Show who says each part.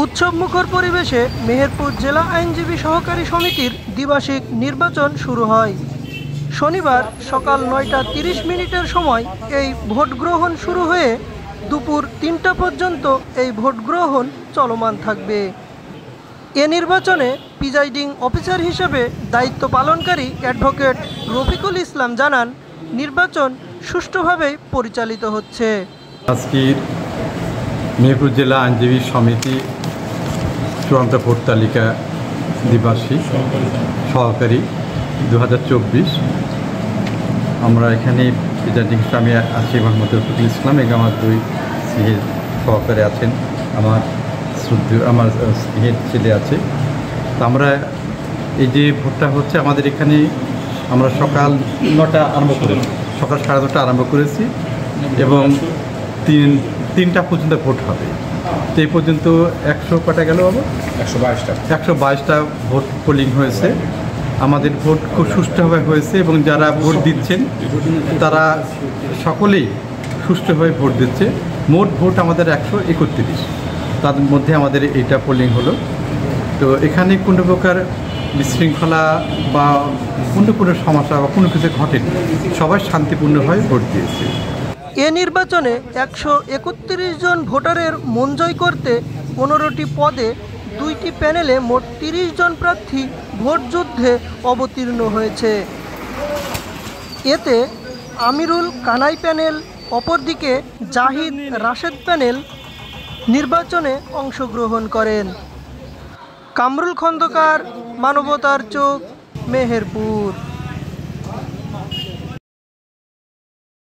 Speaker 1: উৎসবমুখর পরিবেশে মেহেরপুর জেলা আইনজীবী সহকারী সমিতির দ্বিবার্ষিক নির্বাচন শুরু হয়। শনিবার সকাল ৯টা ৩০ সময় এই ভোট গ্রহণ শুরু হয়ে দুপুর ৩টা পর্যন্ত এই ভোট গ্রহণ চলমান থাকবে। এ নির্বাচনে প্রিজাইডিং অফিসার হিসেবে দায়িত্ব পালনকারী অ্যাডভোকেট রফিকুল ইসলাম জানান, নির্বাচন সুষ্ঠুভাবে পরিচালিত হচ্ছে।
Speaker 2: আজকের মেহেরপুর জেলা আইনজীবী সমিতি চূড়ান্ত ভোট তালিকা দ্বিবার্ষিক সহকারী 2024। আমরা এখানে প্রিজাইডিং হিসেবে আমি আছি মোহাম্মদ রফিকুল ইসলাম, এবং আমার দুই স্নেহের সহকারী আছেন, আমার স্নেহের ছেলে আছে। তো আমরা এই যে ভোটটা হচ্ছে আমাদের এখানে, আমরা সকাল 9টা আরম্ভ করেছি, সকাল 9:30 আরম্ভ করেছি এবং 3টা পর্যন্ত ভোট হবে। তো এই পর্যন্ত 100 কটা গেল বাবা? 122টা ভোট পোলিং হয়েছে। আমাদের ভোট খুব সুষ্ঠুভাবে হয়েছে এবং যারা ভোট দিচ্ছেন তারা সকলেই সুষ্ঠুভাবে ভোট দিচ্ছে। মোট ভোট আমাদের 131, তাদের মধ্যে আমাদের এইটা পোলিং হলো। তো এখানে কোনো প্রকার বিশৃঙ্খলা বা কোনো সমস্যা বা কোনো কিছু ঘটেনি, সবাই শান্তিপূর্ণভাবে ভোট দিয়েছে।
Speaker 1: এ নির্বাচনে 131 জন ভোটারের মন জয় করতে 15টি পদে 2টি প্যানেলে মোট 30 জন প্রার্থী ভোট যুদ্ধে অবতীর্ণ হয়েছে। এতে আমিরুল কানাই প্যানেল, অপরদিকে জাহিদ রাশেদ প্যানেল নির্বাচনে অংশগ্রহণ করেন। কামরুল খন্দকার, মানবতার চোখ, মেহেরপুর।